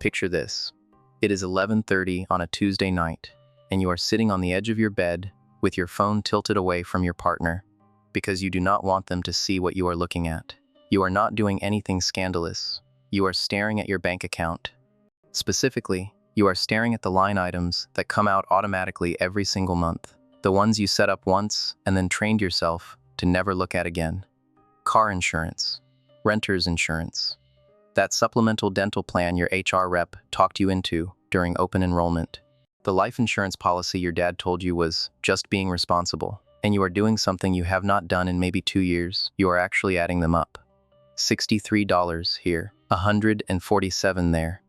Picture this. It is 11:30 on a Tuesday night, and you are sitting on the edge of your bed with your phone tilted away from your partner because you do not want them to see what you are looking at. You are not doing anything scandalous. You are staring at your bank account. Specifically, you are staring at the line items that come out automatically every single month, the ones you set up once and then trained yourself to never look at again. Car insurance, renter's insurance, that supplemental dental plan your HR rep talked you into during open enrollment, the life insurance policy your dad told you was just being responsible, and you are doing something you have not done in maybe 2 years. You are actually adding them up. $63 here, $147 there,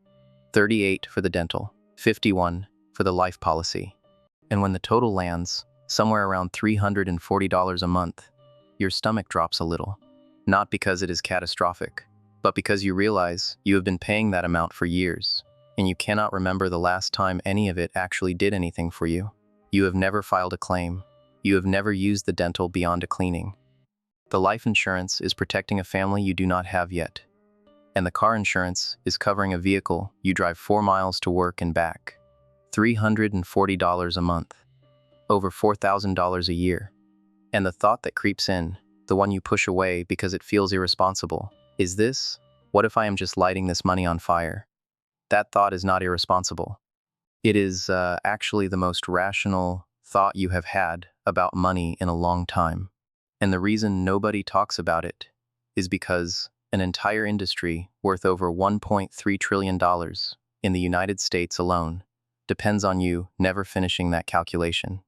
$38 for the dental, $51 for the life policy. And when the total lands somewhere around $340 a month, your stomach drops a little. Not because it is catastrophic, but because you realize you have been paying that amount for years, and you cannot remember the last time any of it actually did anything for you. You have never filed a claim. You have never used the dental beyond a cleaning. The life insurance is protecting a family you do not have yet. And the car insurance is covering a vehicle you drive 4 miles to work and back. $340 a month. Over $4,000 a year. And the thought that creeps in, the one you push away because it feels irresponsible, is this: what if I am just lighting this money on fire? That thought is not irresponsible. It is actually the most rational thought you have had about money in a long time. And the reason nobody talks about it is because an entire industry worth over $1.3 trillion in the United States alone depends on you never finishing that calculation.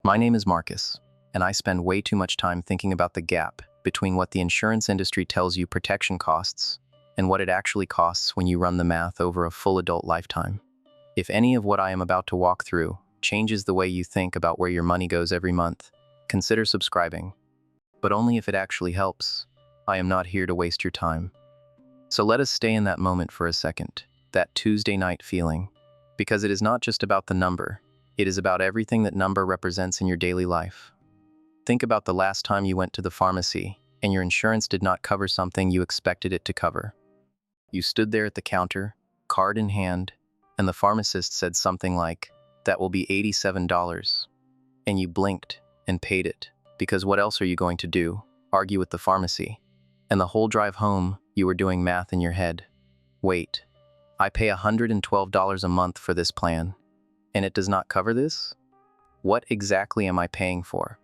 My name is Marcus, and I spend way too much time thinking about the gap between what the insurance industry tells you protection costs and what it actually costs when you run the math over a full adult lifetime. If any of what I am about to walk through changes the way you think about where your money goes every month, consider subscribing. But only if it actually helps. I am not here to waste your time. So let us stay in that moment for a second, that Tuesday night feeling, because it is not just about the number, it is about everything that number represents in your daily life. Think about the last time you went to the pharmacy and your insurance did not cover something you expected it to cover. You stood there at the counter, card in hand, and the pharmacist said something like, "That will be $87. And you blinked and paid it, because what else are you going to do? Argue with the pharmacy? And the whole drive home, you were doing math in your head. Wait, I pay $112 a month for this plan, and it does not cover this? What exactly am I paying for?"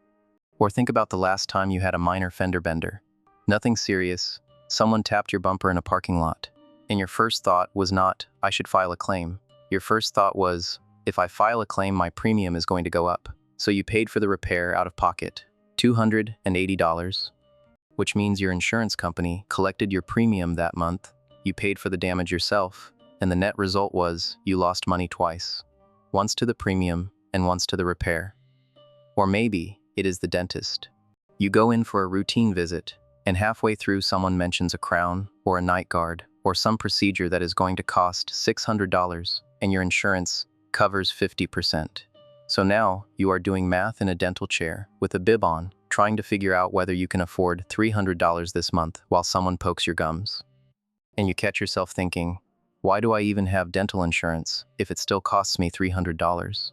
Or think about the last time you had a minor fender bender. Nothing serious, someone tapped your bumper in a parking lot, and your first thought was not, "I should file a claim." Your first thought was, "If I file a claim, my premium is going to go up." So you paid for the repair out of pocket, $280. Which means your insurance company collected your premium that month, you paid for the damage yourself, and the net result was you lost money twice. Once to the premium and once to the repair. Or maybe it is the dentist. You go in for a routine visit, and halfway through someone mentions a crown or a night guard or some procedure that is going to cost $600, and your insurance covers 50%. So now you are doing math in a dental chair with a bib on, trying to figure out whether you can afford $300 this month while someone pokes your gums. And you catch yourself thinking, why do I even have dental insurance if it still costs me $300?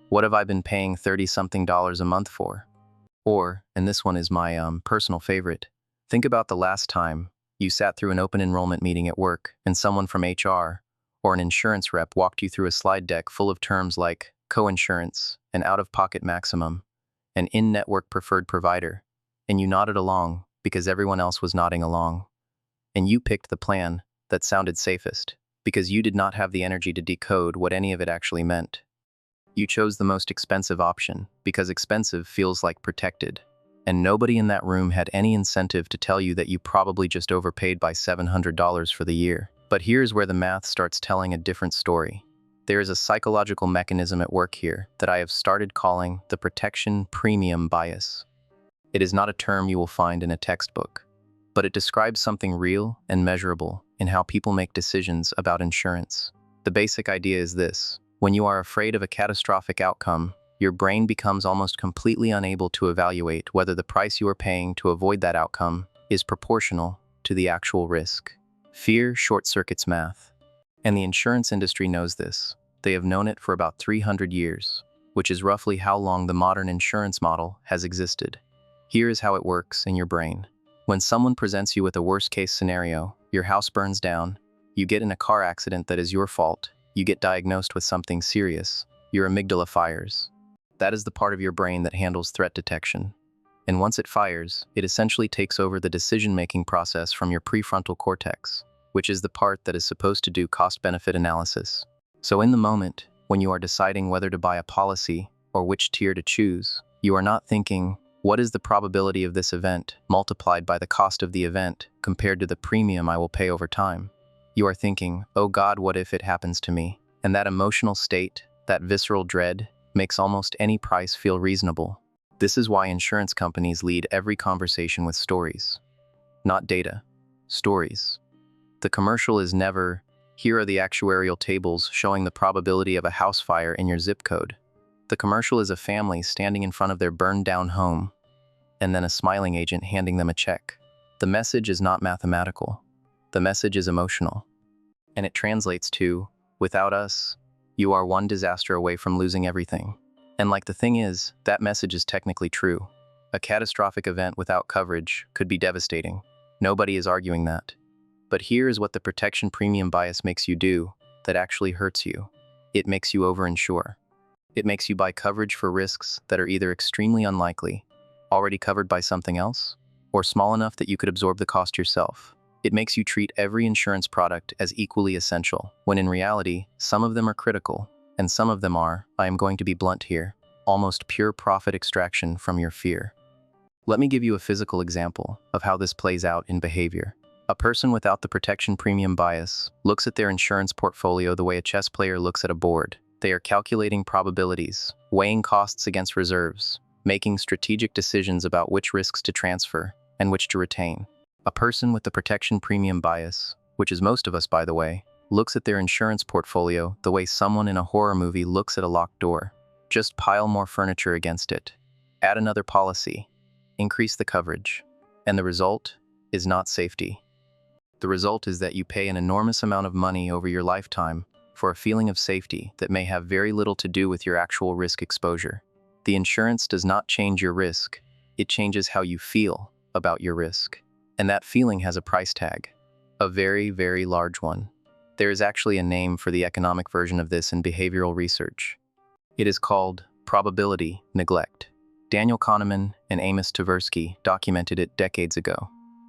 What have I been paying $30-something a month for? Or, and this one is my personal favorite, think about the last time you sat through an open enrollment meeting at work and someone from HR or an insurance rep walked you through a slide deck full of terms like co-insurance, an out-of-pocket maximum, an in-network preferred provider, and you nodded along because everyone else was nodding along. And you picked the plan that sounded safest because you did not have the energy to decode what any of it actually meant. You chose the most expensive option because expensive feels like protected, and nobody in that room had any incentive to tell you that you probably just overpaid by $700 for the year. But here's where the math starts telling a different story. There is a psychological mechanism at work here that I have started calling the protection premium bias. It is not a term you will find in a textbook, but it describes something real and measurable in how people make decisions about insurance. The basic idea is this: when you are afraid of a catastrophic outcome, your brain becomes almost completely unable to evaluate whether the price you are paying to avoid that outcome is proportional to the actual risk. Fear short-circuits math. And the insurance industry knows this. They have known it for about 300 years, which is roughly how long the modern insurance model has existed. Here is how it works in your brain. When someone presents you with a worst-case scenario, your house burns down, you get in a car accident that is your fault, you get diagnosed with something serious, your amygdala fires. That is the part of your brain that handles threat detection. And once it fires, it essentially takes over the decision-making process from your prefrontal cortex, which is the part that is supposed to do cost-benefit analysis. So in the moment, when you are deciding whether to buy a policy or which tier to choose, you are not thinking, what is the probability of this event multiplied by the cost of the event compared to the premium I will pay over time? You are thinking, oh God, what if it happens to me? And that emotional state, that visceral dread, makes almost any price feel reasonable. This is why insurance companies lead every conversation with stories. Not data. Stories. The commercial is never, here are the actuarial tables showing the probability of a house fire in your zip code. The commercial is a family standing in front of their burned-down home, and then a smiling agent handing them a check. The message is not mathematical. The message is emotional. And it translates to, without us, you are one disaster away from losing everything. And like the thing is, that message is technically true. A catastrophic event without coverage could be devastating. Nobody is arguing that. But here is what the protection premium bias makes you do that actually hurts you. It makes you overinsure. It makes you buy coverage for risks that are either extremely unlikely, already covered by something else, or small enough that you could absorb the cost yourself. It makes you treat every insurance product as equally essential, when in reality, some of them are critical, and some of them are, I am going to be blunt here, almost pure profit extraction from your fear. Let me give you a physical example of how this plays out in behavior. A person without the protection premium bias looks at their insurance portfolio the way a chess player looks at a board. They are calculating probabilities, weighing costs against reserves, making strategic decisions about which risks to transfer and which to retain. A person with the protection premium bias, which is most of us by the way, looks at their insurance portfolio the way someone in a horror movie looks at a locked door. Just pile more furniture against it. Add another policy. Increase the coverage. And the result is not safety. The result is that you pay an enormous amount of money over your lifetime for a feeling of safety that may have very little to do with your actual risk exposure. The insurance does not change your risk, it changes how you feel about your risk. And that feeling has a price tag. A very, very large one. There is actually a name for the economic version of this in behavioral research. It is called probability neglect. Daniel Kahneman and Amos Tversky documented it decades ago.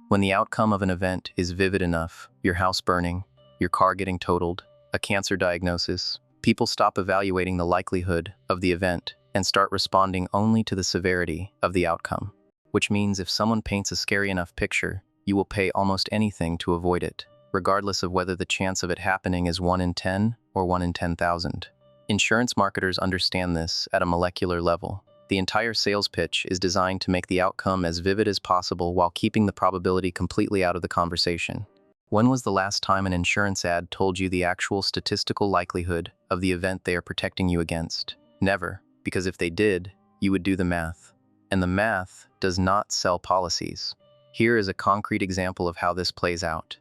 When the outcome of an event is vivid enough, your house burning, your car getting totaled, a cancer diagnosis, people stop evaluating the likelihood of the event and start responding only to the severity of the outcome. Which means if someone paints a scary enough picture, you will pay almost anything to avoid it, regardless of whether the chance of it happening is 1 in 10 or 1 in 10,000. Insurance marketers understand this at a molecular level. The entire sales pitch is designed to make the outcome as vivid as possible while keeping the probability completely out of the conversation. When was the last time an insurance ad told you the actual statistical likelihood of the event they are protecting you against? Never, because if they did, you would do the math. And the math does not sell policies. Here is a concrete example of how this plays out.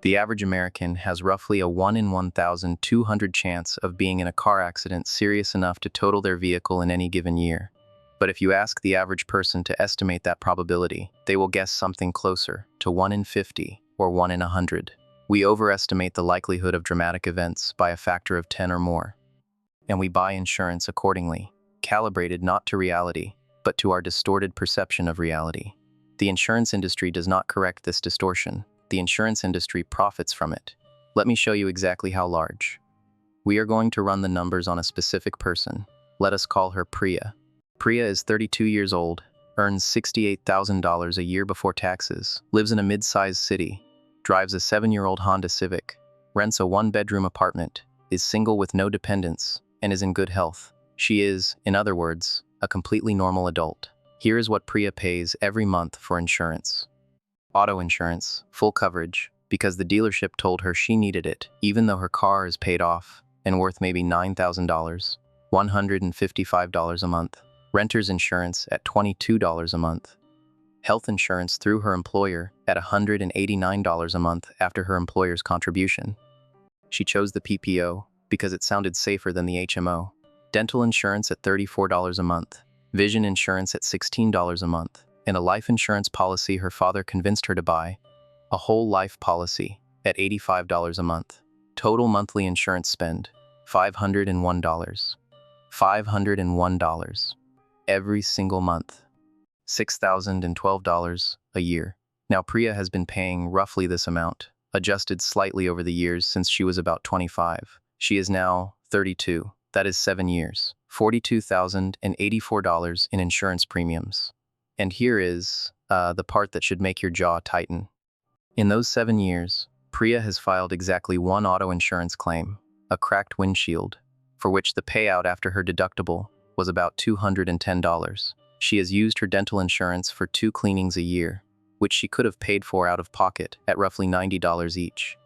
The average American has roughly a 1 in 1,200 chance of being in a car accident serious enough to total their vehicle in any given year. But if you ask the average person to estimate that probability, they will guess something closer to 1 in 50 or 1 in 100. We overestimate the likelihood of dramatic events by a factor of 10 or more. And we buy insurance accordingly, calibrated not to reality, but to our distorted perception of reality. The insurance industry does not correct this distortion. The insurance industry profits from it. Let me show you exactly how large. We are going to run the numbers on a specific person. Let us call her Priya. Priya is 32 years old, earns $68,000 a year before taxes, lives in a mid-sized city, drives a 7-year-old Honda Civic, rents a 1-bedroom apartment, is single with no dependents, and is in good health. She is, in other words, a completely normal adult. Here is what Priya pays every month for insurance. Auto insurance, full coverage, because the dealership told her she needed it, even though her car is paid off and worth maybe $9,000, $155 a month. Renter's insurance at $22 a month. Health insurance through her employer at $189 a month after her employer's contribution. She chose the PPO because it sounded safer than the HMO. Dental insurance at $34 a month, vision insurance at $16 a month, and a life insurance policy her father convinced her to buy, a whole life policy at $85 a month. Total monthly insurance spend, $501. $501 every single month. $6,012 a year. Now Priya has been paying roughly this amount, adjusted slightly over the years since she was about 25. She is now 32. That is 7 years. $42,084 in insurance premiums. And here is the part that should make your jaw tighten. In those 7 years, Priya has filed exactly one auto insurance claim, a cracked windshield, for which the payout after her deductible was about $210. She has used her dental insurance for 2 cleanings a year, which she could have paid for out of pocket at roughly $90 each.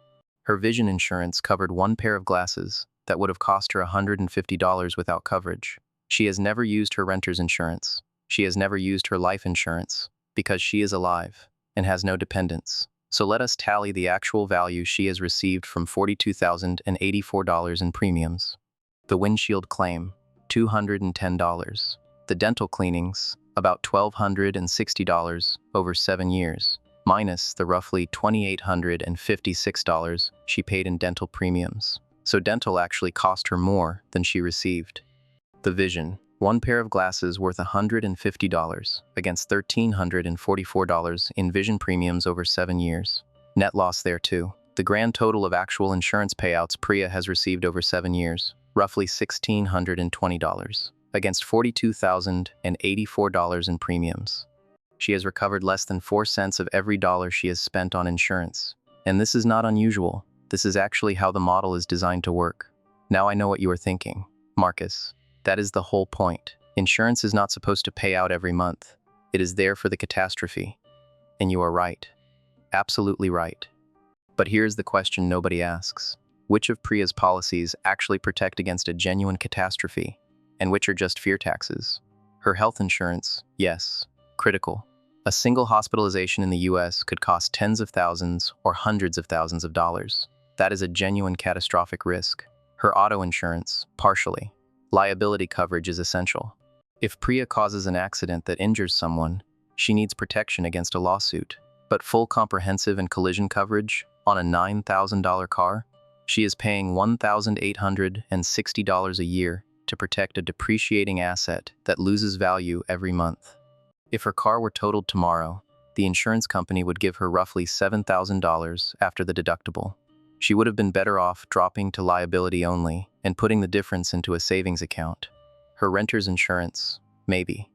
Her vision insurance covered 1 pair of glasses that would have cost her $150 without coverage. She has never used her renter's insurance. She has never used her life insurance because she is alive and has no dependents. So let us tally the actual value she has received from $42,084 in premiums. The windshield claim, $210. The dental cleanings, about $1,260 over 7 years, minus the roughly $2,856 she paid in dental premiums. So dental actually cost her more than she received. The vision, 1 pair of glasses worth $150 against $1,344 in vision premiums over 7 years. Net loss there too. The grand total of actual insurance payouts Priya has received over 7 years, roughly $1,620, against $42,084 in premiums. She has recovered less than 4 cents of every dollar she has spent on insurance. And this is not unusual. This is actually how the model is designed to work. Now I know what you are thinking. Marcus, that is the whole point. Insurance is not supposed to pay out every month. It is there for the catastrophe. And you are right. Absolutely right. But here's the question nobody asks. Which of Priya's policies actually protect against a genuine catastrophe, and which are just fear taxes? Her health insurance, yes, critical. A single hospitalization in the US could cost tens of thousands or hundreds of thousands of dollars. That is a genuine catastrophic risk. Her auto insurance, partially. Liability coverage is essential. If Priya causes an accident that injures someone, she needs protection against a lawsuit. But full comprehensive and collision coverage on a $9,000 car? She is paying $1,860 a year to protect a depreciating asset that loses value every month. If her car were totaled tomorrow, the insurance company would give her roughly $7,000 after the deductible. She would have been better off dropping to liability only and putting the difference into a savings account. Her renter's insurance, maybe.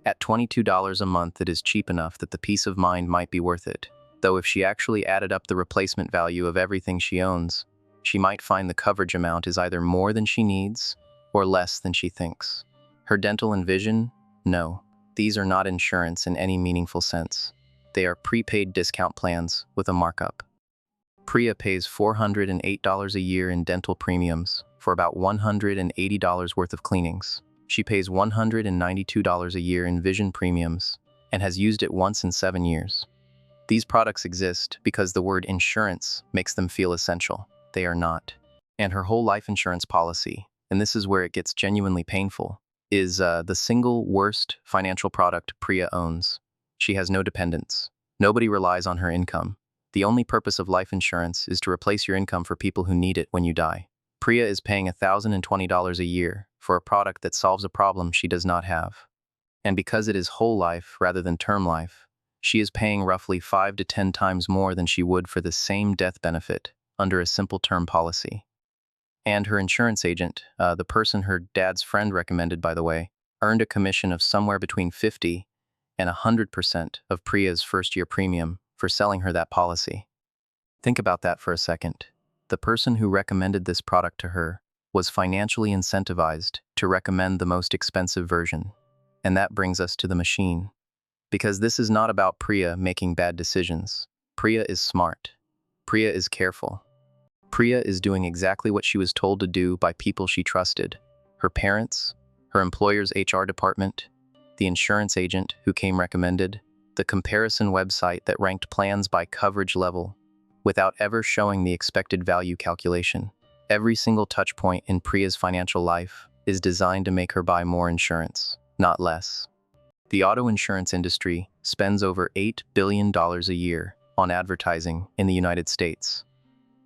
At $22 a month, it is cheap enough that the peace of mind might be worth it. Though if she actually added up the replacement value of everything she owns, she might find the coverage amount is either more than she needs or less than she thinks. Her dental and vision? No. These are not insurance in any meaningful sense. They are prepaid discount plans with a markup. Priya pays $408 a year in dental premiums for about $180 worth of cleanings. She pays $192 a year in vision premiums and has used it once in 7 years. These products exist because the word insurance makes them feel essential. They are not. And her whole life insurance policy, and this is where it gets genuinely painful, is the single worst financial product Priya owns. She has no dependents. Nobody relies on her income. The only purpose of life insurance is to replace your income for people who need it when you die. Priya is paying $1,020 a year for a product that solves a problem she does not have. And because it is whole life rather than term life, she is paying roughly 5 to 10 times more than she would for the same death benefit under a simple term policy. And her insurance agent, the person her dad's friend recommended by the way, earned a commission of somewhere between 50 and 100% of Priya's first-year premium for selling her that policy. Think about that for a second. The person who recommended this product to her was financially incentivized to recommend the most expensive version. And that brings us to the machine. Because this is not about Priya making bad decisions. Priya is smart. Priya is careful. Priya is doing exactly what she was told to do by people she trusted. Her parents, her employer's HR department, the insurance agent who came recommended, the comparison website that ranked plans by coverage level. without ever showing the expected value calculation. Every single touch point in Priya's financial life is designed to make her buy more insurance, not less. The auto insurance industry spends over $8 billion a year on advertising in the United States.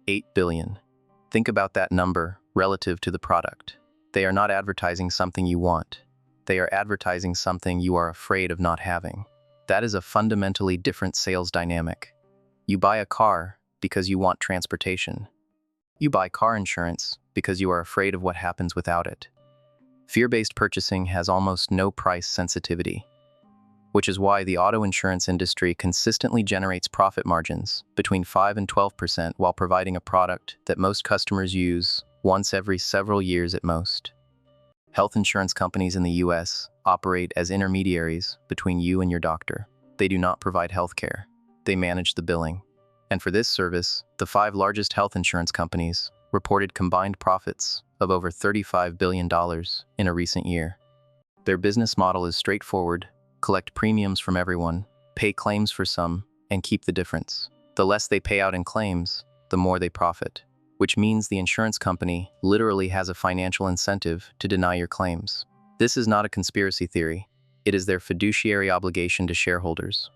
$8 billion. Think about that number relative to the product. They are not advertising something you want. They are advertising something you are afraid of not having. That is a fundamentally different sales dynamic. You buy a car because you want transportation. You buy car insurance because you are afraid of what happens without it. Fear-based purchasing has almost no price sensitivity, which is why the auto insurance industry consistently generates profit margins between 5 and 12% while providing a product that most customers use once every several years at most. Health insurance companies in the U.S. operate as intermediaries between you and your doctor. They do not provide health care. They manage the billing. And for this service, the 5 largest health insurance companies reported combined profits of over $35 billion in a recent year. Their business model is straightforward: collect premiums from everyone, pay claims for some, and keep the difference. The less they pay out in claims, the more they profit, which means the insurance company literally has a financial incentive to deny your claims. This is not a conspiracy theory. It is their fiduciary obligation to shareholders.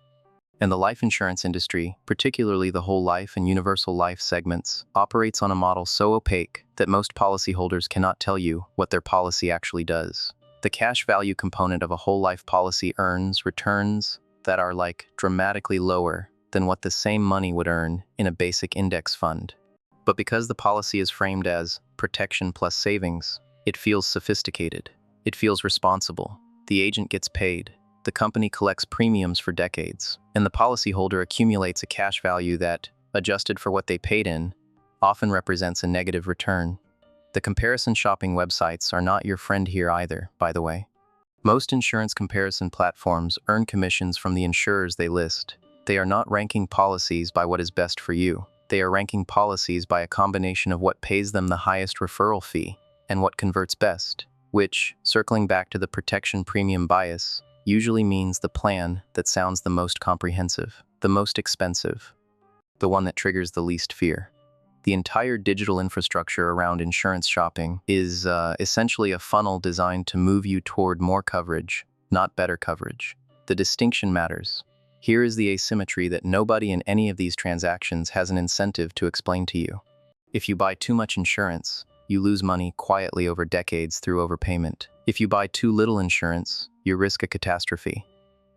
And the life insurance industry, particularly the whole life and universal life segments, operates on a model so opaque that most policyholders cannot tell you what their policy actually does. The cash value component of a whole life policy earns returns that are dramatically lower than what the same money would earn in a basic index fund. But because the policy is framed as protection plus savings, it feels sophisticated. It feels responsible. The agent gets paid. The company collects premiums for decades, and the policyholder accumulates a cash value that, adjusted for what they paid in, often represents a negative return. The comparison shopping websites are not your friend here either, by the way. Most insurance comparison platforms earn commissions from the insurers they list. They are not ranking policies by what is best for you. They are ranking policies by a combination of what pays them the highest referral fee and what converts best, which, circling back to the protection premium bias, usually means the plan that sounds the most comprehensive, the most expensive, the one that triggers the least fear. The entire digital infrastructure around insurance shopping is essentially a funnel designed to move you toward more coverage, not better coverage. The distinction matters. Here is the asymmetry that nobody in any of these transactions has an incentive to explain to you. If you buy too much insurance, you lose money quietly over decades through overpayment. If you buy too little insurance, you risk a catastrophe.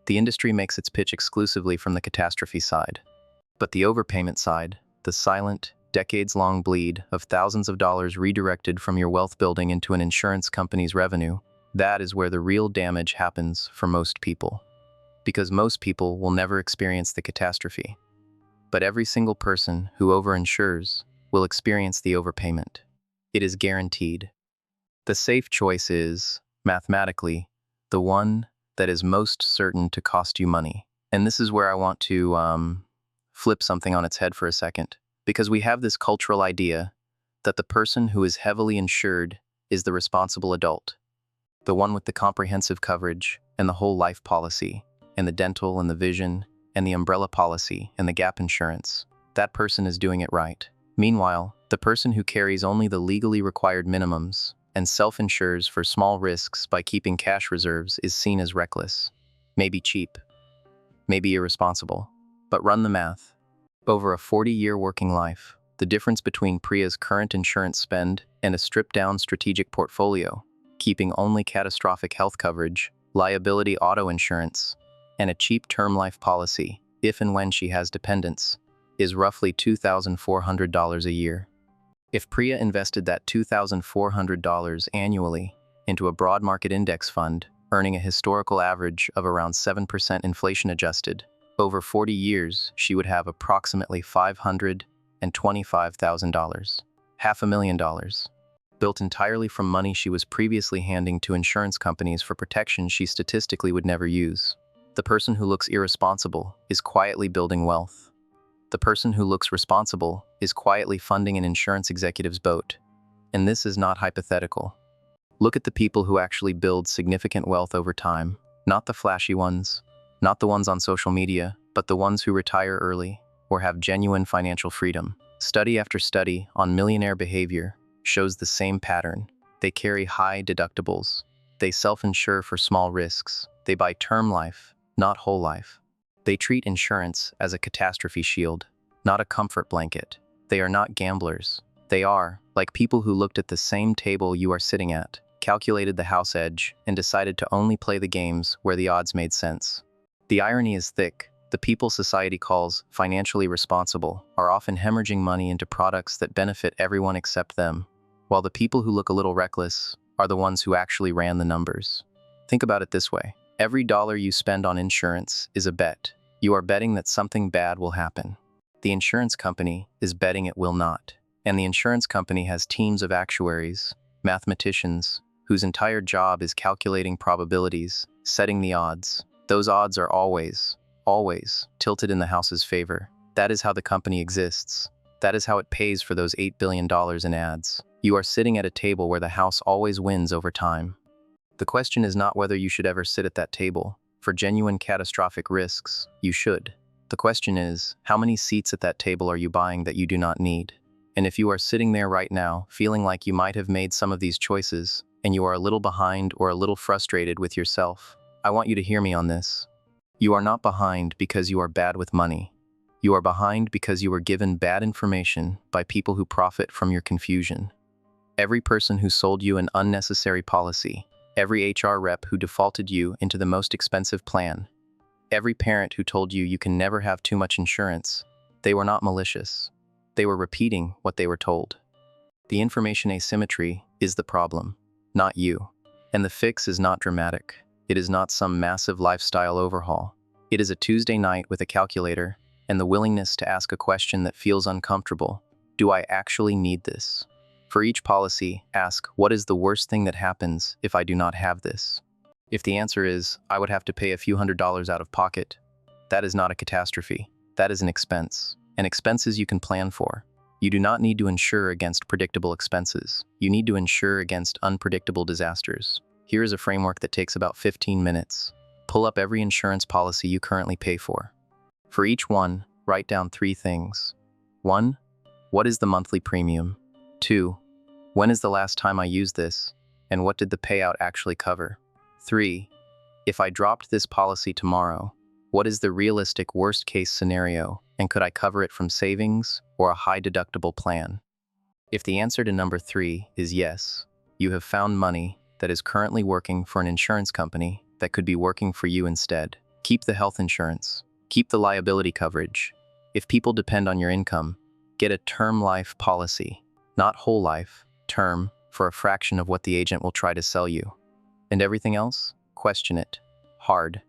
The industry makes its pitch exclusively from the catastrophe side. But the overpayment side, the silent, decades-long bleed of thousands of dollars redirected from your wealth building into an insurance company's revenue, that is where the real damage happens for most people. Because most people will never experience the catastrophe. But every single person who overinsures will experience the overpayment. It is guaranteed. The safe choice is, mathematically, the one that is most certain to cost you money. And this is where I want to flip something on its head for a second. Because we have this cultural idea that the person who is heavily insured is the responsible adult. The one with the comprehensive coverage and the whole life policy, and the dental and the vision, and the umbrella policy and the gap insurance. That person is doing it right. Meanwhile, the person who carries only the legally required minimums and self-insures for small risks by keeping cash reserves is seen as reckless, maybe cheap, maybe irresponsible. But run the math. Over a 40-year working life, the difference between Priya's current insurance spend and a stripped-down strategic portfolio, keeping only catastrophic health coverage, liability auto insurance, and a cheap term life policy, if and when she has dependents, is roughly $2,400 a year. If Priya invested that $2,400 annually into a broad market index fund, earning a historical average of around 7% inflation adjusted, over 40 years, she would have approximately $525,000, $500,000, built entirely from money she was previously handing to insurance companies for protection she statistically would never use. The person who looks irresponsible is quietly building wealth. The person who looks responsible is quietly funding an insurance executive's boat. And this is not hypothetical. Look at the people who actually build significant wealth over time, not the flashy ones, not the ones on social media, but the ones who retire early. or have genuine financial freedom. Study after study on millionaire behavior shows the same pattern. They carry high deductibles. They self-insure for small risks. They buy term life, not whole life. They treat insurance as a catastrophe shield, not a comfort blanket. They are not gamblers. They are, like people who looked at the same table you are sitting at, calculated the house edge, and decided to only play the games where the odds made sense. The irony is thick. The people society calls financially responsible are often hemorrhaging money into products that benefit everyone except them, while the people who look a little reckless are the ones who actually ran the numbers. Think about it this way. Every dollar you spend on insurance is a bet. You are betting that something bad will happen. The insurance company is betting it will not. And the insurance company has teams of actuaries, mathematicians, whose entire job is calculating probabilities, setting the odds. Those odds are always tilted in the house's favor. That is how the company exists. That is how it pays for those $8 billion in ads. You are sitting at a table where the house always wins over time. The question is not whether you should ever sit at that table. For genuine catastrophic risks, you should. The question is, how many seats at that table are you buying that you do not need? And if you are sitting there right now, feeling like you might have made some of these choices, and you are a little behind or a little frustrated with yourself, I want you to hear me on this. You are not behind because you are bad with money. You are behind because you were given bad information by people who profit from your confusion. Every person who sold you an unnecessary policy, every HR rep who defaulted you into the most expensive plan, every parent who told you you can never have too much insurance, they were not malicious. They were repeating what they were told. The information asymmetry is the problem, not you. And the fix is not dramatic. It is not some massive lifestyle overhaul. It is a Tuesday night with a calculator and the willingness to ask a question that feels uncomfortable. Do I actually need this? For each policy, ask, what is the worst thing that happens if I do not have this? If the answer is, I would have to pay a few $100s out of pocket, that is not a catastrophe. That is an expense. And expenses you can plan for. You do not need to insure against predictable expenses. You need to insure against unpredictable disasters. Here is a framework that takes about 15 minutes. Pull up every insurance policy you currently pay for. For each one, write down 3 things. 1. What is the monthly premium? 2. When is the last time I used this? And what did the payout actually cover? 3. If I dropped this policy tomorrow, what is the realistic worst-case scenario, and could I cover it from savings or a high-deductible plan? If the answer to number 3 is yes, you have found money that is currently working for an insurance company that could be working for you instead. Keep the health insurance. Keep the liability coverage. If people depend on your income, get a term life policy, not whole life, term, for a fraction of what the agent will try to sell you. And everything else? Question it. Hard.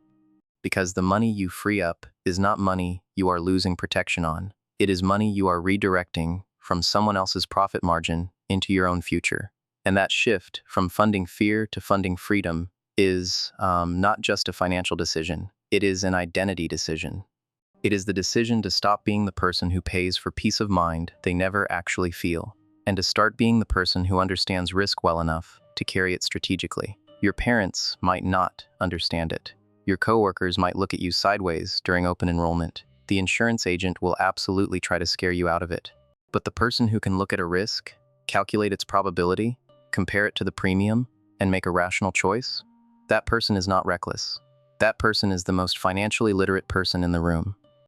Because the money you free up is not money you are losing protection on. It is money you are redirecting from someone else's profit margin into your own future. And that shift from funding fear to funding freedom is not just a financial decision. It is an identity decision. It is the decision to stop being the person who pays for peace of mind they never actually feel, and to start being the person who understands risk well enough to carry it strategically. Your parents might not understand it. Your coworkers might look at you sideways during open enrollment. The insurance agent will absolutely try to scare you out of it. But the person who can look at a risk, calculate its probability, compare it to the premium, and make a rational choice, that person is not reckless. That person is the most financially literate person in the room.